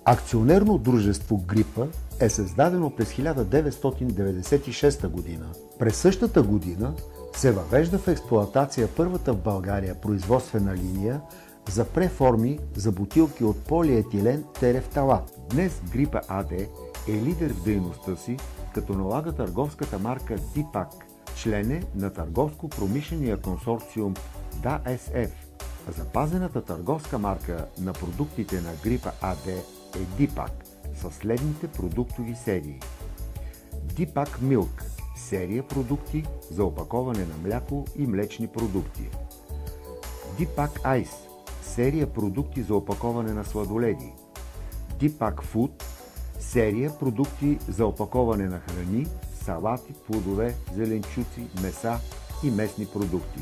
Акционерно дружество Грипа е създадено през 1996 година. През същата година се въвежда в експлоатация първата в България производствена линия за преформи за бутилки от полиетилен терефталат. Днес Грипа АД е лидер в дейността си, като налага търговската марка Дипак, член е на търговско-промишления консорциум ДАСФ. Запазената търговска марка на продуктите на Грипа АД е Дипак със следните продуктови серии. Дипак Милк – серия продукти за опаковане на мляко и млечни продукти. Дипак Айс – серия продукти за опаковане на сладоледи. Дипак Фуд – серия продукти за опаковане на храни, салати, плодове, зеленчуци, меса и месни продукти.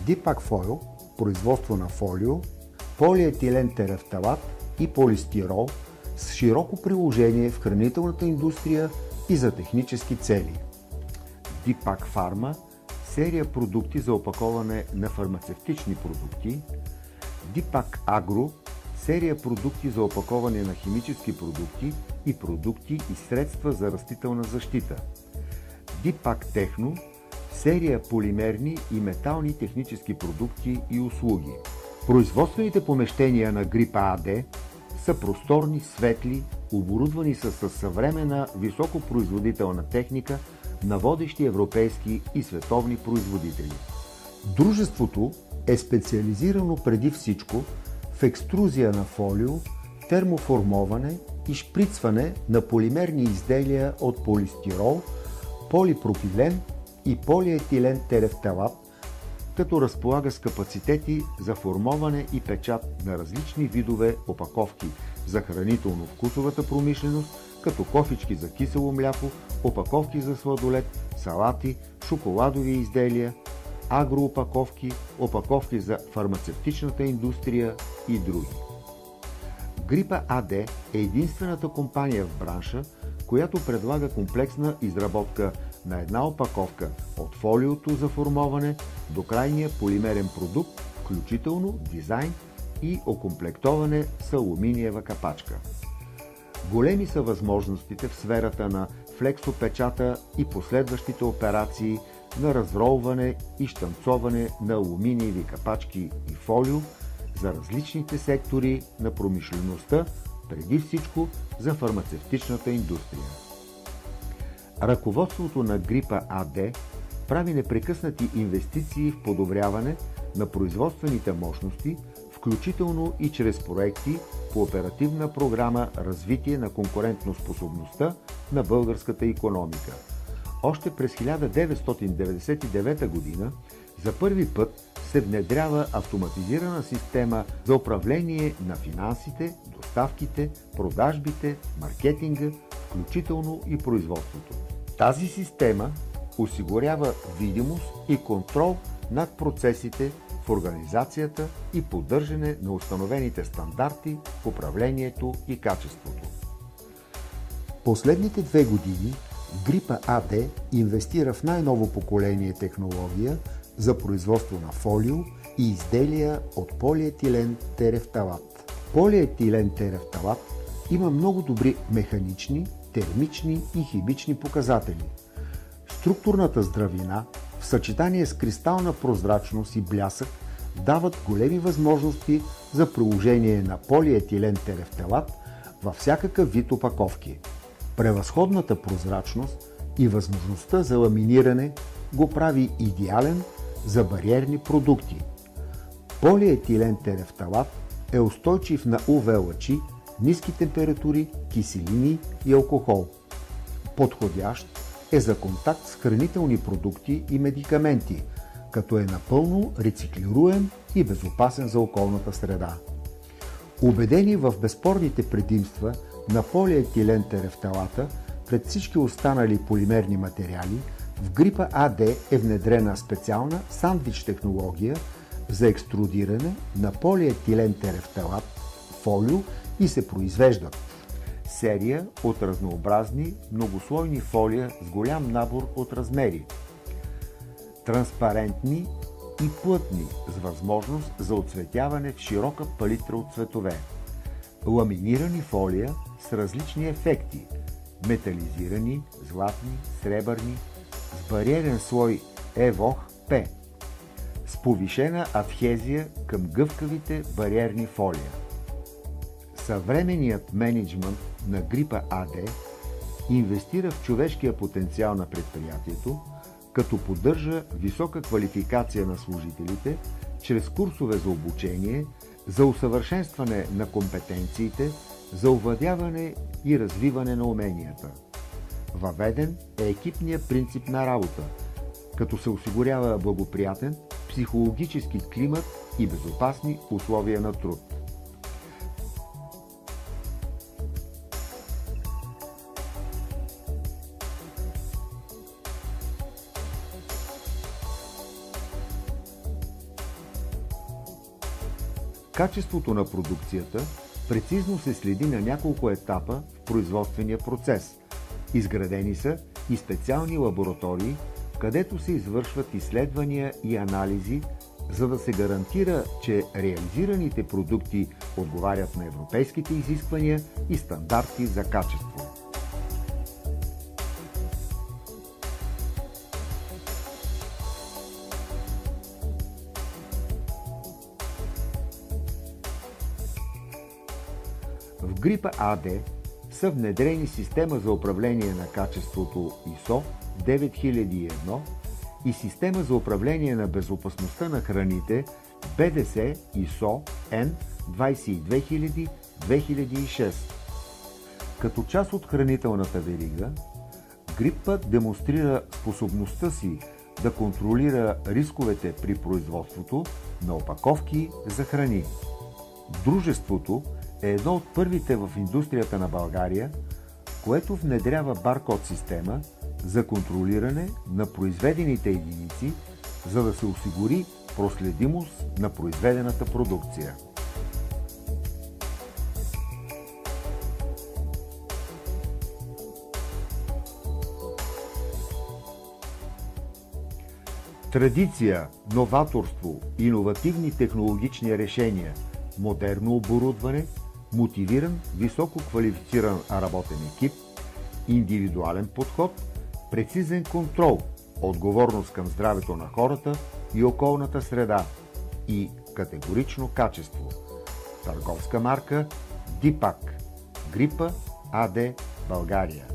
Дипак Фойл – производство на фолио, полиетилен терефталат и полистирол с широко приложение в хранителната индустрия и за технически цели. Дипак Фарма – серия продукти за опаковане на фармацевтични продукти. Дипак Агро – серия продукти за опаковане на химически продукти и продукти и средства за растителна защита. Дипак Техно – серия полимерни и метални технически продукти и услуги. Производствените помещения на Грипа АД са просторни, светли, оборудвани със съвременна високопроизводителна техника на водещи европейски и световни производители. Дружеството е специализирано преди всичко в екструзия на фолио, термоформоване и шприцване на полимерни изделия от полистирол, полипропилен и полиетилен терефталат, като разполага с капацитети за формоване и печат на различни видове опаковки за хранително-вкусовата промишленост, като кофички за кисело мляко, опаковки за сладолед, салати, шоколадови изделия, агроопаковки, опаковки за фармацевтичната индустрия и други. Грипа АД е единствената компания в бранша, която предлага комплексна изработка на една опаковка от фолиото за формоване до крайния полимерен продукт, включително дизайн и окомплектоване с алуминиева капачка. Големи са възможностите в сферата на флексопечата и последващите операции на разролване и щанцоване на алуминиеви капачки и фолио за различните сектори на промишлеността, преди всичко за фармацевтичната индустрия. Ръководството на Грипа АД прави непрекъснати инвестиции в подобряване на производствените мощности, включително и чрез проекти по оперативна програма Развитие на конкурентоспособността на българската икономика. Още през 1999 г. за първи път се внедрява автоматизирана система за управление на финансите, доставките, продажбите, маркетинга, включително и производството. Тази система осигурява видимост и контрол над процесите в организацията и поддържане на установените стандарти в управлението и качеството. Последните 2 години Грипа АД инвестира в най-ново поколение технология за производство на фолио и изделия от полиетилен терефталат. Полиетилен терефталат има много добри механични, термични и химични показатели. Структурната здравина в съчетание с кристална прозрачност и блясък дават големи възможности за приложение на полиетилен терефталат във всякакъв вид опаковки. Превъзходната прозрачност и възможността за ламиниране го прави идеален за бариерни продукти. Полиетилен терефталат е устойчив на UV лъчи, ниски температури, киселини и алкохол. Подходящ е за контакт с хранителни продукти и медикаменти, като е напълно рециклируем и безопасен за околната среда. Убедени в безспорните предимства на полиетилен терефталата пред всички останали полимерни материали, в Грипа АД е внедрена специална сандвич технология за екструдиране на полиетилен терефталат, фолио и се произвеждат серия от разнообразни многослойни фолия с голям набор от размери, транспарентни и плътни с възможност за оцветяване в широка палитра от цветове, ламинирани фолия с различни ефекти – метализирани, златни, сребърни, с бариерен слой ЕВОХ-П, с повишена адхезия към гъвкавите бариерни фолия. Съвременният мениджмънт на Група АД инвестира в човешкия потенциал на предприятието, като поддържа висока квалификация на служителите чрез курсове за обучение, за усъвършенстване на компетенциите, за овладяване и развиване на уменията. Въведен е екипният принцип на работа, като се осигурява благоприятен психологически климат и безопасни условия на труд. Качеството на продукцията прецизно се следи на няколко етапа в производствения процес. Изградени са и специални лаборатории, където се извършват изследвания и анализи, за да се гарантира, че реализираните продукти отговарят на европейските изисквания и стандарти за качество. В Група АД са внедрени система за управление на качеството ISO 9001 и система за управление на безопасността на храните БДС ISO N 22000-2006. Като част от хранителната верига, Група демонстрира способността си да контролира рисковете при производството на опаковки за храни. Дружеството е едно от първите в индустрията на България, което внедрява баркод система за контролиране на произведените единици, за да се осигури проследимост на произведената продукция. Традиция, новаторство, иновативни технологични решения, модерно оборудване, мотивиран, високо квалифициран работен екип, индивидуален подход, прецизен контрол, отговорност към здравето на хората и околната среда и категорично качество. Търговска марка Дипак. Група АД България.